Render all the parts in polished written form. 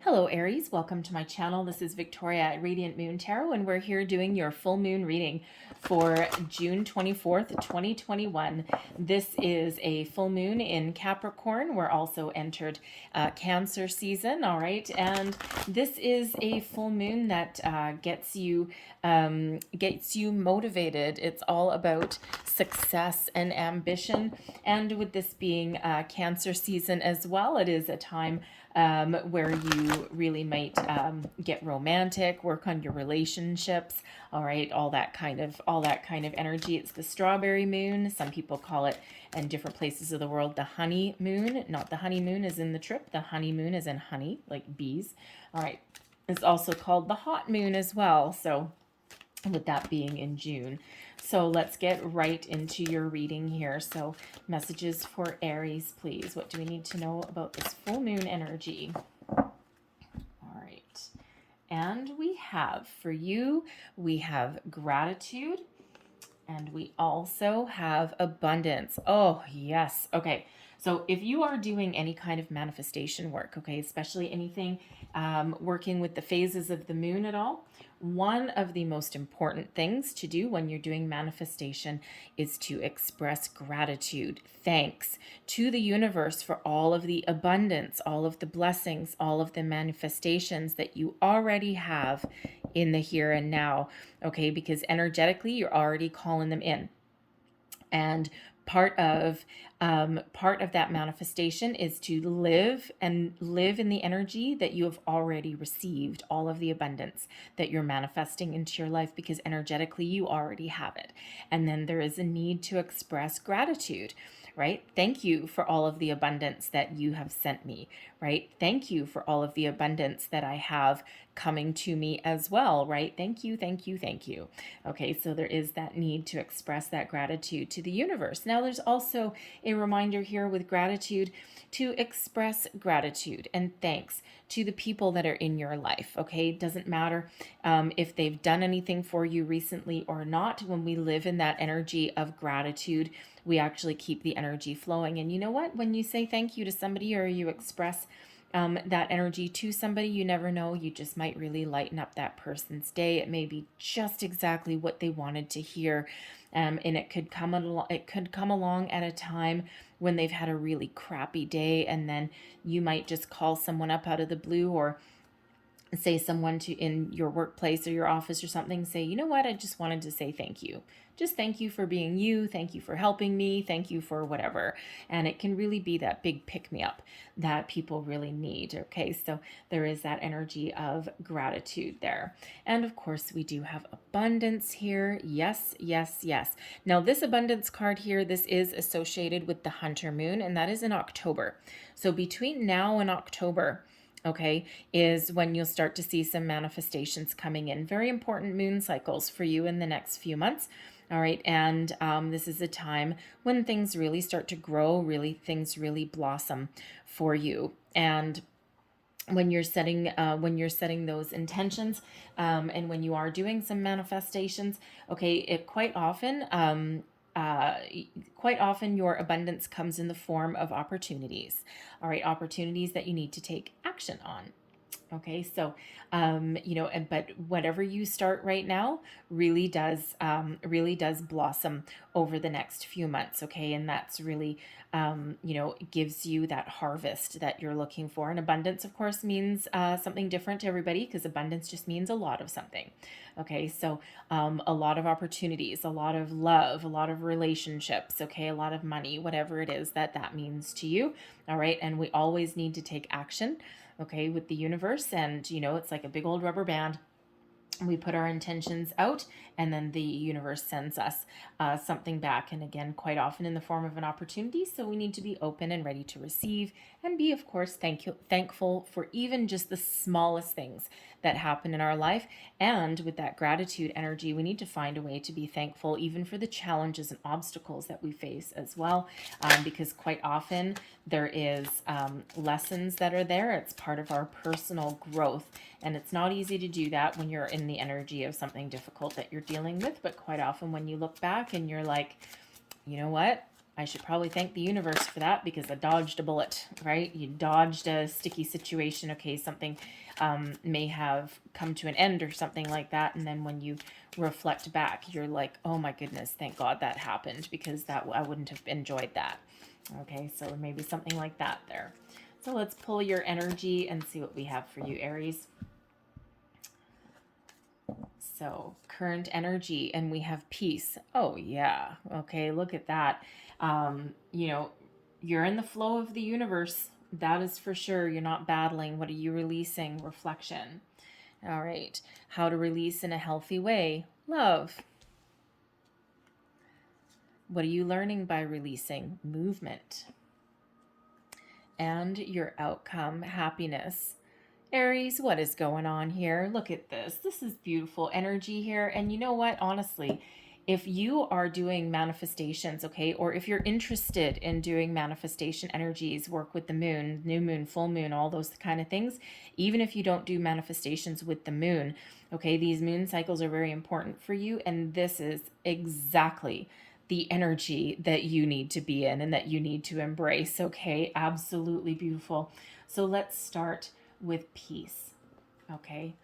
Hello Aries, welcome to my channel. This is Victoria at Radiant Moon Tarot, and we're here doing your full moon reading for June 24th, 2021. This is a full moon in Capricorn. We're also entered Cancer season, all right? And this is a full moon that gets you motivated. It's all about success and ambition. And with this being Cancer season as well, it is a time where you really might get romantic, work on your relationships, all right, all that kind of energy. It's the strawberry moon. Some people call it in different places of the world the honey moon. Not the honeymoon as in the trip, the honeymoon as in honey, like bees. All right. It's also called the hot moon as well. So with that being in June. So let's get right into your reading here. So messages for Aries, please. What do we need to know about this full moon energy? All right. And we have, for you, we have gratitude, and we also have abundance. Oh, yes. Okay. So if you are doing any kind of manifestation work, okay, especially anything working with the phases of the moon at all, one of the most important things to do when you're doing manifestation is to express gratitude, thanks to the universe for all of the abundance, all of the blessings, all of the manifestations that you already have in the here and now, okay? Because energetically, you're already calling them in. And part of that manifestation is to live in the energy that you have already received, all of the abundance that you're manifesting into your life, because energetically you already have it. And then there is a need to express gratitude, right? Thank you for all of the abundance that you have sent me, right? Thank you for all of the abundance that I have coming to me as well, right? Thank you, thank you, thank you. Okay, so there is that need to express that gratitude to the universe. Now, there's also a reminder here with gratitude to express gratitude and thanks to the people that are in your life, okay? It doesn't matter if they've done anything for you recently or not. When we live in that energy of gratitude, we actually keep the energy flowing. And you know what? When you say thank you to somebody or you express that energy to somebody, you never know, you just might really lighten up that person's day. It may be just exactly what they wanted to hear. And it could come along at a time when they've had a really crappy day, and then you might just call someone up out of the blue, or say someone to in your workplace or your office or something, say, you know what, I just wanted to say thank you. Just thank you for being you. Thank you for helping me. Thank you for whatever. And it can really be that big pick-me-up that people really need. Okay, so there is that energy of gratitude there. And of course, we do have abundance here. Yes, yes, yes. Now, this abundance card here, this is associated with the Hunter Moon, and that is in October. So between now and October, okay, is when you'll start to see some manifestations coming in. Very important moon cycles for you in the next few months. All right, and this is a time when things really start to grow, things really blossom for you. And when you're setting those intentions, and when you are doing some manifestations, okay, it quite often your abundance comes in the form of opportunities. All right, opportunities that you need to take action on. Okay, so, but whatever you start right now really does blossom over the next few months. Okay, and that's really, gives you that harvest that you're looking for. And abundance, of course, means something different to everybody, because abundance just means a lot of something. Okay, so a lot of opportunities, a lot of love, a lot of relationships, okay, a lot of money, whatever it is that means to you. All right, and we always need to take action, okay, with the universe. And, it's like a big old rubber band. We put our intentions out, and then the universe sends us something back. And again, quite often in the form of an opportunity. So we need to be open and ready to receive, and be, of course, thankful for even just the smallest things that happen in our life. And with that gratitude energy, we need to find a way to be thankful even for the challenges and obstacles that we face as well, because quite often there is lessons that are there. It's part of our personal growth, and it's not easy to do that when you're in the energy of something difficult that you're dealing with. But quite often when you look back and you're like, you know what? I should probably thank the universe for that because I dodged a bullet, right? You dodged a sticky situation. Okay, something may have come to an end or something like that. And then when you reflect back, you're like, oh my goodness, thank God that happened, because that I wouldn't have enjoyed that. Okay, so maybe something like that there. So let's pull your energy and see what we have for you, Aries. So current energy, and we have peace. Oh yeah. Okay, look at that. You know, you're in the flow of the universe. That is for sure. You're not battling. What are you releasing? Reflection. All right. How to release in a healthy way? Love. What are you learning by releasing? Movement. And your outcome, happiness. Aries, what is going on here? Look at this. This is beautiful energy here. And you know what? Honestly, if you are doing manifestations, okay, or if you're interested in doing manifestation energies, work with the moon, new moon, full moon, all those kind of things, even if you don't do manifestations with the moon, okay, these moon cycles are very important for you. And this is exactly the energy that you need to be in and that you need to embrace, okay? Absolutely beautiful. So let's start with peace, okay?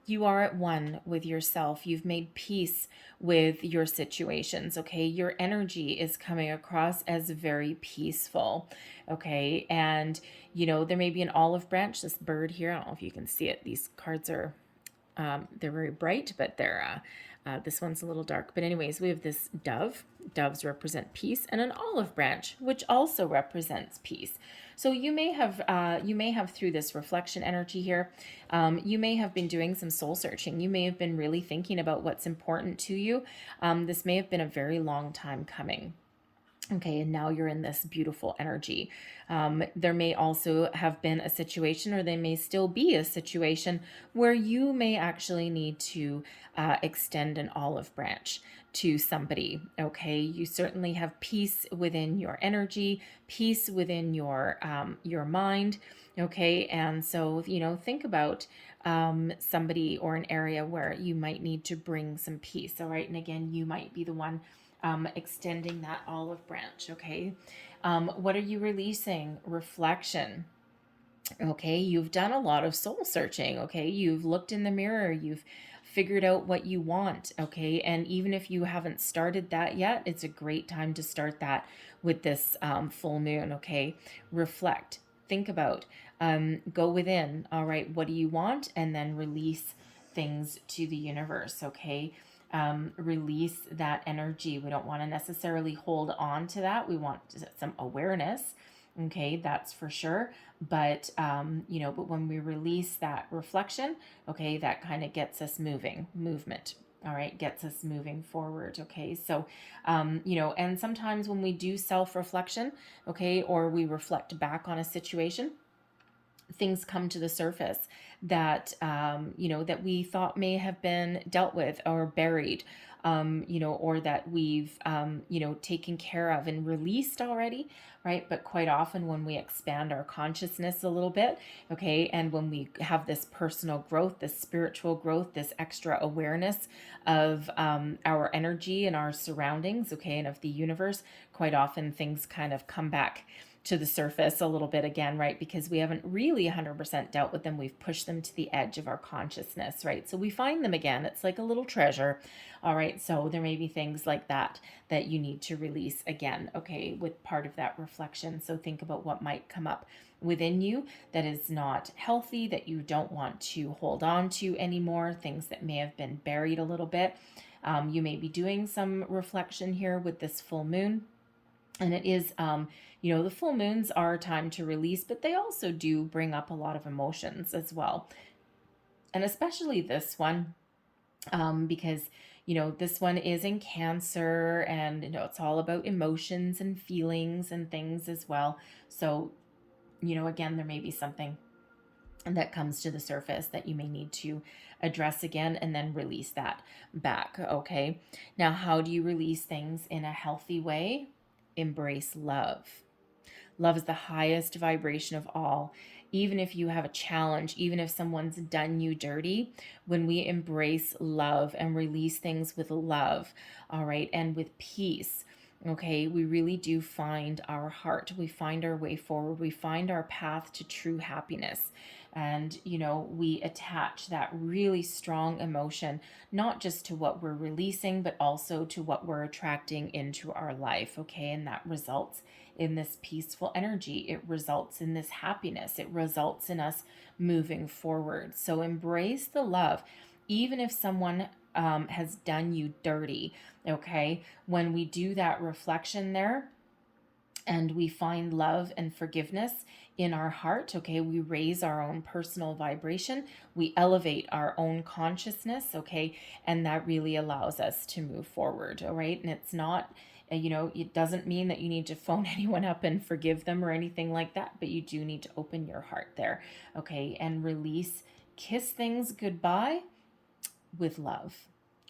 You are at one with yourself. You've made peace with your situations, okay? Your energy is coming across as very peaceful, okay? And, you know, there may be an olive branch, this bird here. I don't know if you can see it. These cards are, they're very bright, but they're, this one's a little dark. But anyways, we have this dove. Doves represent peace, and an olive branch, which also represents peace. So you may have through this reflection energy here, you may have been doing some soul searching. You may have been really thinking about what's important to you. This may have been a very long time coming. Okay, and now you're in this beautiful energy. There may also have been a situation, or there may still be a situation, where you may actually need to extend an olive branch to somebody. Okay, you certainly have peace within your energy, peace within your mind. Okay, and so, you know, think about somebody or an area where you might need to bring some peace. All right, and again, you might be the one extending that olive branch, okay? What are you releasing? Reflection. Okay, you've done a lot of soul searching, okay? You've looked in the mirror, you've figured out what you want, okay? And even if you haven't started that yet, it's a great time to start that with this full moon, okay? Reflect, think about, go within, all right? What do you want? And then release things to the universe, okay? Release that energy. We don't want to necessarily hold on to that. We want some awareness. Okay, that's for sure. But, you know, but when we release that reflection, okay, that kind of gets us movement. All right, gets us moving forward. Okay, so, you know, and sometimes when we do self-reflection, okay, or we reflect back on a situation, things come to the surface that you know, that we thought may have been dealt with or buried, you know, or that we've you know, taken care of and released already, right? But quite often when we expand our consciousness a little bit, okay, and when we have this personal growth, this spiritual growth, this extra awareness of our energy and our surroundings, okay, and of the universe, quite often things kind of come back to the surface a little bit again, right? Because we haven't really 100% dealt with them. We've pushed them to the edge of our consciousness, right? So we find them again. It's like a little treasure. All right. So there may be things like that that you need to release again, okay, with part of that reflection. So think about what might come up within you that is not healthy, that you don't want to hold on to anymore, things that may have been buried a little bit. You may be doing some reflection here with this full moon. And it is, you know, the full moons are a time to release, but they also do bring up a lot of emotions as well. And especially this one, because, you know, this one is in Cancer, and, you know, it's all about emotions and feelings and things as well. So, you know, again, there may be something that comes to the surface that you may need to address again and then release that back. Okay. Now, how do you release things in a healthy way? Embrace love. Love is the highest vibration of all. Even if you have a challenge, even if someone's done you dirty, when we embrace love and release things with love, all right, and with peace, Okay, we really do find our heart. We find our way forward. We find our path to true happiness. And, we attach that really strong emotion, not just to what we're releasing, but also to what we're attracting into our life. Okay, and that results in this peaceful energy. It results in this happiness. It results in us moving forward. So embrace the love, even if someone has done you dirty. Okay, when we do that reflection there and we find love and forgiveness in our heart, okay, we raise our own personal vibration, we elevate our own consciousness, okay, and that really allows us to move forward. All right, and it's not, it doesn't mean that you need to phone anyone up and forgive them or anything like that, but you do need to open your heart there, okay, and release, kiss things goodbye with love.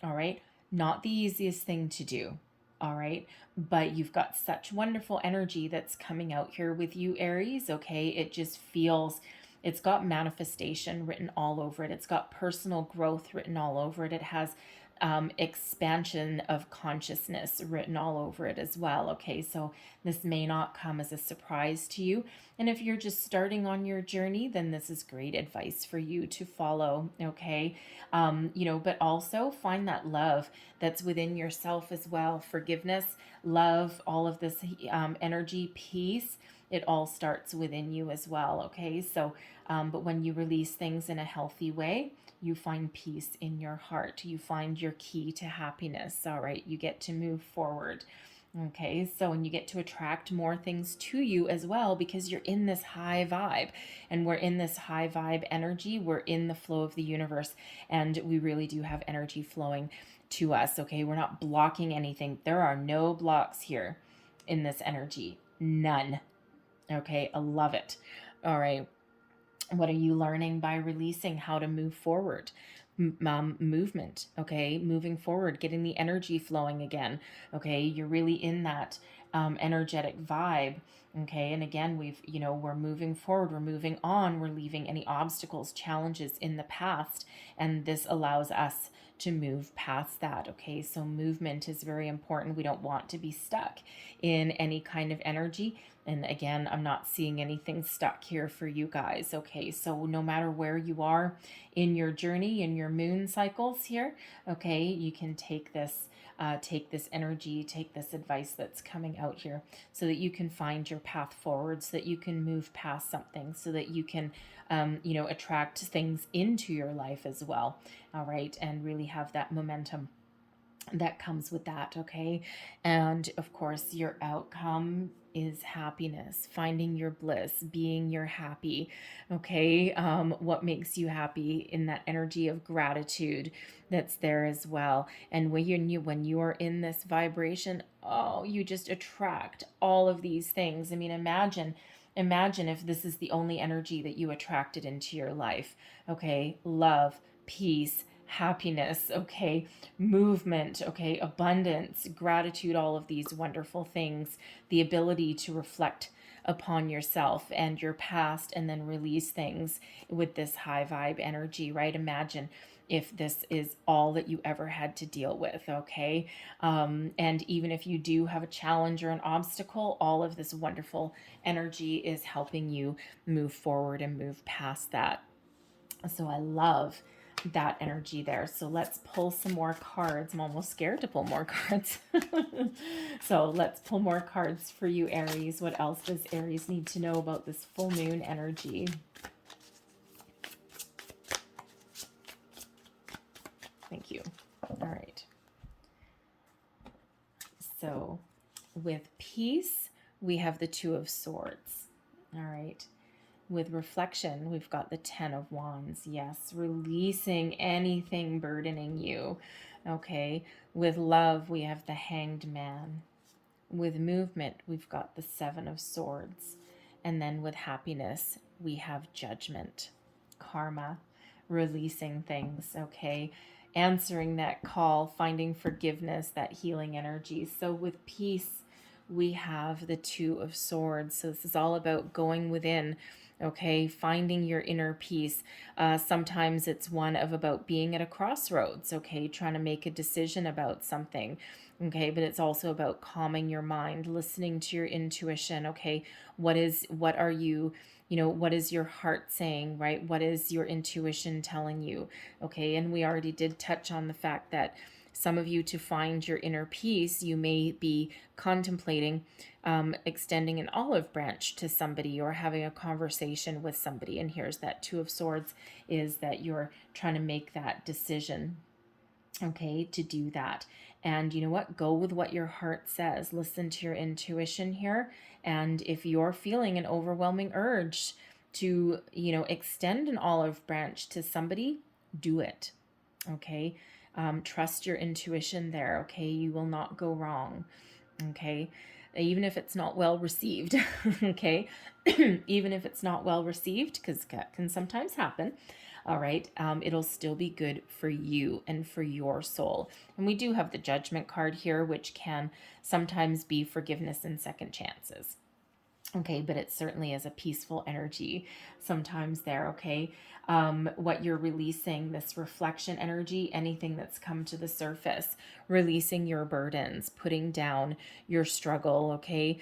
All right, not the easiest thing to do. All right, but you've got such wonderful energy that's coming out here with you, Aries. Okay, it just feels, it's got manifestation written all over it. It's got personal growth written all over it. It has expansion of consciousness written all over it as well. Okay, so this may not come as a surprise to you. And if you're just starting on your journey, then this is great advice for you to follow. Okay, but also find that love that's within yourself as well. Forgiveness, love, all of this energy, peace. It all starts within you as well. Okay, so but when you release things in a healthy way, you find peace in your heart. You find your key to happiness. All right, you get to move forward. Okay, so and you get to attract more things to you as well because you're in this high vibe, and we're in this high vibe energy. We're in the flow of the universe, and we really do have energy flowing to us. Okay, we're not blocking anything. There are no blocks here in this energy. None. Okay, I love it. All right. What are you learning by releasing? How to move forward? Movement, okay, moving forward, getting the energy flowing again. Okay, you're really in that energetic vibe. Okay, and again, we're moving forward, we're moving on, we're leaving any obstacles, challenges in the past, and this allows us to move past that. Okay, so movement is very important. We don't want to be stuck in any kind of energy. And again, I'm not seeing anything stuck here for you guys. Okay, so no matter where you are in your journey, in your moon cycles here, okay, you can take this energy, take this advice that's coming out here, so that you can find your path forward, so that you can move past something, so that you can, attract things into your life as well. All right, and really have that momentum that comes with that. Okay, and of course your outcome is happiness, finding your bliss, being your happy. Okay, what makes you happy, in that energy of gratitude that's there as well. And when you are in this vibration, oh, you just attract all of these things. I mean, imagine if this is the only energy that you attracted into your life. Okay, love, peace, happiness, okay, movement, okay, abundance, gratitude, all of these wonderful things, the ability to reflect upon yourself and your past and then release things with this high vibe energy, right? Imagine if this is all that you ever had to deal with, okay? And even if you do have a challenge or an obstacle, all of this wonderful energy is helping you move forward and move past that. So I love that energy there. So let's pull some more cards. I'm almost scared to pull more cards. So let's pull more cards for you, Aries. What else does Aries need to know about this full moon energy? Thank you. All right. So with peace, we have the Two of Swords. All right. With reflection, we've got the Ten of Wands. Yes, releasing anything burdening you. Okay. With love, we have the Hanged Man. With movement, we've got the Seven of Swords. And then with happiness, we have Judgment, karma, releasing things. Okay. Answering that call, finding forgiveness, that healing energy. So with peace, we have the Two of Swords. So this is all about going within, Okay, finding your inner peace. Sometimes it's one of about being at a crossroads, okay, trying to make a decision about something, okay, but it's also about calming your mind, listening to your intuition, okay, what are you, what is your heart saying, right? What is your intuition telling you, okay? And we already did touch on the fact that some of you, to find your inner peace, you may be contemplating extending an olive branch to somebody or having a conversation with somebody. And here's that Two of Swords, is that you're trying to make that decision, okay, to do that. And you know what? Go with what your heart says. Listen to your intuition here. And if you're feeling an overwhelming urge to, extend an olive branch to somebody, do it. Okay. Trust your intuition there. Okay. You will not go wrong. Okay. Even if it's not well received. Okay. Even if it's not well received, because that can sometimes happen. All right. It'll still be good for you and for your soul. And we do have the Judgment card here, which can sometimes be forgiveness and second chances. Okay, but it certainly is a peaceful energy sometimes there, okay? What you're releasing, this reflection energy, anything that's come to the surface, releasing your burdens, putting down your struggle, okay?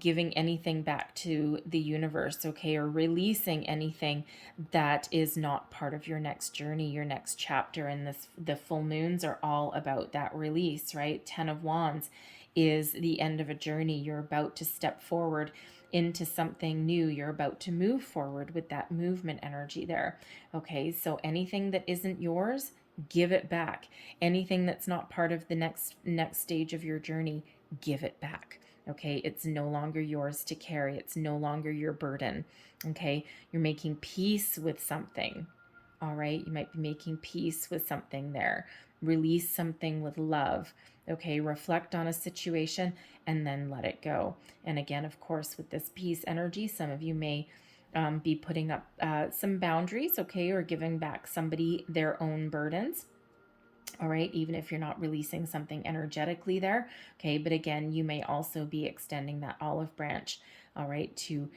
Giving anything back to the universe, okay? Or releasing anything that is not part of your next journey, your next chapter. And the full moons are all about that release, right? 10 of Wands is the end of a journey. You're about to step forward into something new. You're about to move forward with that movement energy there. Okay, so anything that isn't yours, give it back. Anything that's not part of the next stage of your journey, give it back. Okay, it's no longer yours to carry. It's no longer your burden. Okay, you're making peace with something. All right, you might be making peace with something there. Release something with love. Okay, reflect on a situation and then let it go. And again, of course, with this peace energy, some of you may be putting up some boundaries, okay, or giving back somebody their own burdens. All right, even if you're not releasing something energetically there, okay, but again, you may also be extending that olive branch, all right, to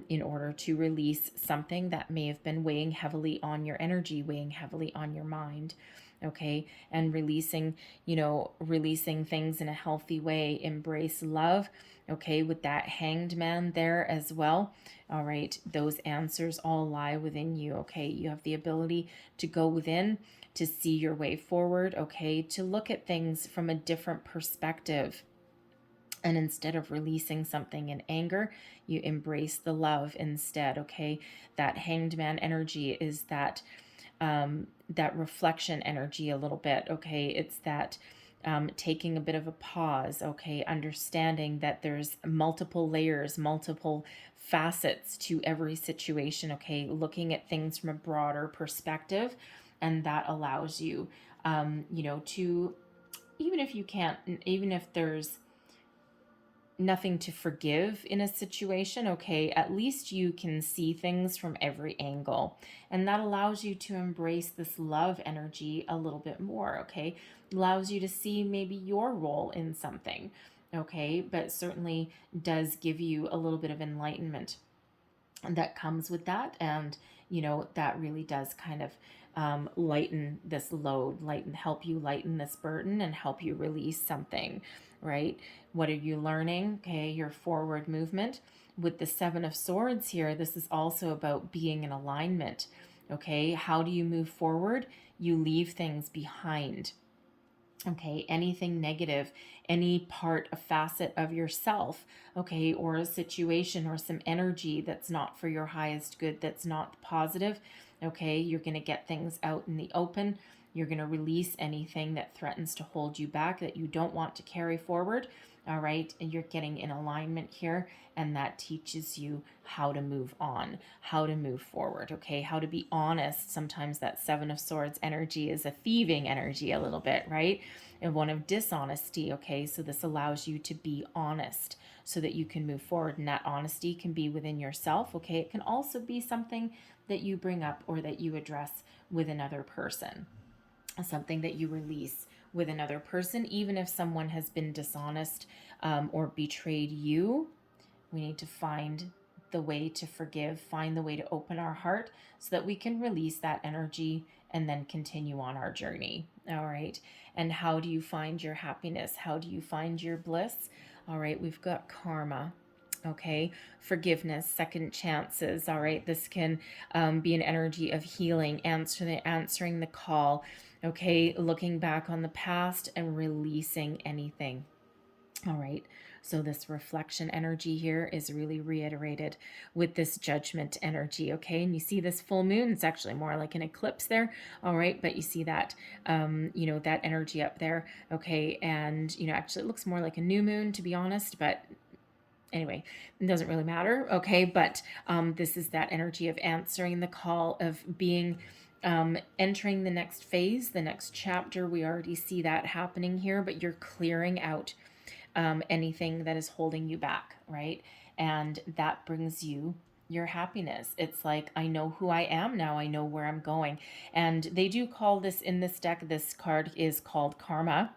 in order to release something that may have been weighing heavily on your energy, weighing heavily on your mind, okay, and releasing things in a healthy way. Embrace love, okay, with that Hanged Man there as well. All right, those answers all lie within you, okay? You have the ability to go within, to see your way forward, okay, to look at things from a different perspective. And instead of releasing something in anger, you embrace the love instead, okay? That Hanged Man energy is that that reflection energy a little bit, okay? It's that taking a bit of a pause, okay? Understanding that there's multiple layers, multiple facets to every situation, okay? Looking at things from a broader perspective, and that allows you, to, even if you can't, even if there's nothing to forgive in a situation, okay, at least you can see things from every angle. And that allows you to embrace this love energy a little bit more, okay? Allows you to see maybe your role in something, okay? But certainly does give you a little bit of enlightenment that comes with that. And, that really does kind of lighten this load, help you lighten this burden and help you release something, right? What are you learning? Okay, your forward movement. With the Seven of Swords here, this is also about being in alignment. Okay, how do you move forward? You leave things behind. Okay, anything negative, any part, a facet of yourself, okay, or a situation or some energy that's not for your highest good, that's not positive, okay, you're going to get things out in the open. You're going to release anything that threatens to hold you back, that you don't want to carry forward. All right, and you're getting in alignment here, and that teaches you how to move on, how to move forward, okay, how to be honest. Sometimes that Seven of Swords energy is a thieving energy a little bit, right? And one of dishonesty, okay? So this allows you to be honest so that you can move forward, and that honesty can be within yourself, okay? It can also be something that you bring up or that you address with another person, something that you release with another person, even if someone has been dishonest or betrayed you. We need to find the way to forgive, find the way to open our heart so that we can release that energy and then continue on our journey. All right. And how do you find your happiness? How do you find your bliss? All right. We've got karma. Okay. Forgiveness, second chances. All right. This can be an energy of healing, answering the call. Okay. Looking back on the past and releasing anything. All right. So this reflection energy here is really reiterated with this judgment energy. Okay. And you see this full moon, it's actually more like an eclipse there. All right. But you see that, that energy up there. Okay. And, actually it looks more like a new moon, to be honest, but anyway, it doesn't really matter. Okay. But this is that energy of answering the call, of being entering the next phase, the next chapter. We already see that happening here, but you're clearing out anything that is holding you back, right? And that brings you your happiness. It's like, I know who I am now. I know where I'm going. And they do call this in this deck, this card is called Karma.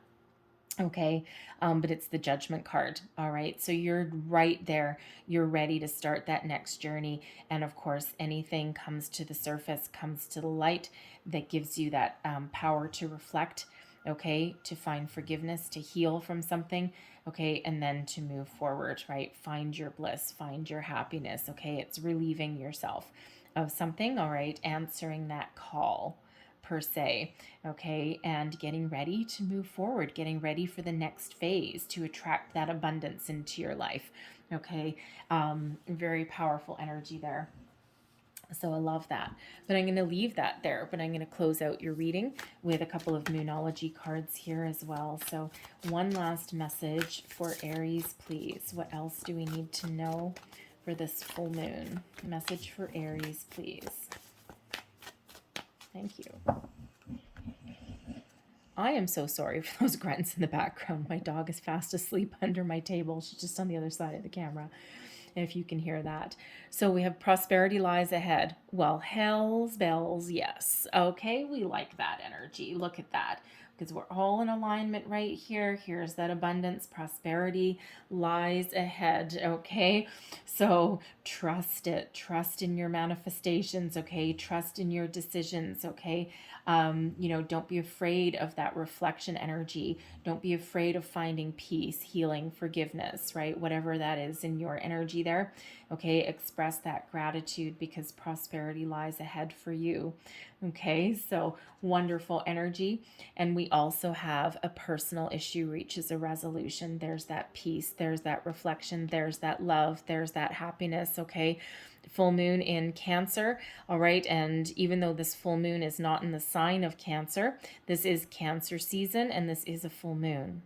Okay. But it's the Judgment card. All right. So you're right there. You're ready to start that next journey. And of course, anything comes to the surface, comes to the light, that gives you that power to reflect. Okay. To find forgiveness, to heal from something. Okay. And then to move forward, right? Find your bliss, find your happiness. Okay. It's relieving yourself of something. All right. Answering that call, per se. Okay. And getting ready to move forward, getting ready for the next phase to attract that abundance into your life. Okay. Very powerful energy there. So I love that. But I'm going to leave that there. But I'm going to close out your reading with a couple of Moonology cards here as well. So one last message for Aries, please. What else do we need to know for this full moon? Message for Aries, please. Thank you. I am so sorry for those grunts in the background. My dog is fast asleep under my table. She's just on the other side of the camera, if you can hear that. So we have prosperity lies ahead. Well, hell's bells, yes. Okay, we like that energy. Look at that. Because we're all in alignment right here. Here's that abundance, prosperity lies ahead, okay? So trust it. Trust in your manifestations, okay? Trust in your decisions, okay? Don't be afraid of that reflection energy. Don't be afraid of finding peace, healing, forgiveness, right? Whatever that is in your energy there, okay? Express that gratitude because prosperity lies ahead for you, okay? So wonderful energy. And we also have a personal issue reaches a resolution. There's that peace, there's that reflection, there's that love, there's that happiness, okay? Full moon in Cancer, all right? And even though this full moon is not in the sign of Cancer, this is Cancer season and this is a full moon.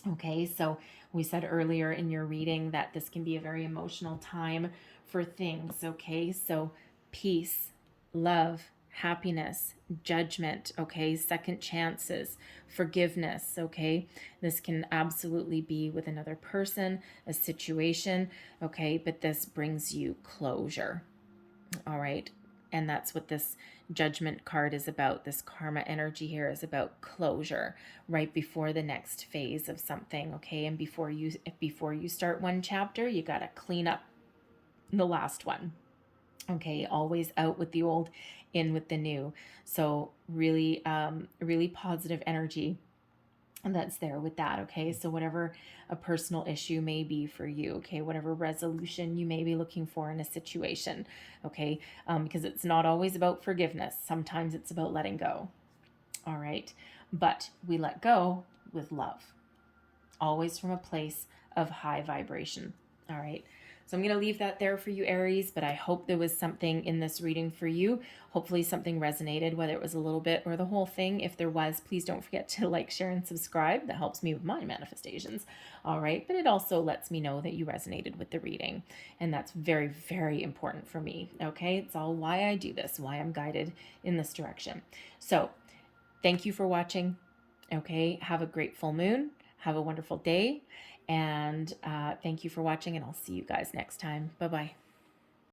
Okay, so we said earlier in your reading that this can be a very emotional time for things, okay? So peace, love, happiness, judgment, okay? Second chances, forgiveness, okay? This can absolutely be with another person, a situation, okay? But this brings you closure, all right? And that's what this Judgment card is about. This karma energy here is about closure right before the next phase of something, okay? And before you start one chapter, you got to clean up the last one. Okay, always out with the old, in with the new. So really, really positive energy that's there with that, okay? So whatever a personal issue may be for you, okay? Whatever resolution you may be looking for in a situation, okay? Because it's not always about forgiveness. Sometimes it's about letting go, all right? But we let go with love, always from a place of high vibration, all right? So I'm going to leave that there for you, Aries, but I hope there was something in this reading for you. Hopefully something resonated, whether it was a little bit or the whole thing. If there was, please don't forget to like, share, and subscribe. That helps me with my manifestations. All right. But it also lets me know that you resonated with the reading. And that's very, very important for me. Okay. It's all why I do this, why I'm guided in this direction. So thank you for watching. Okay. Have a great full moon. Have a wonderful day. And thank you for watching, and I'll see you guys next time. Bye-bye.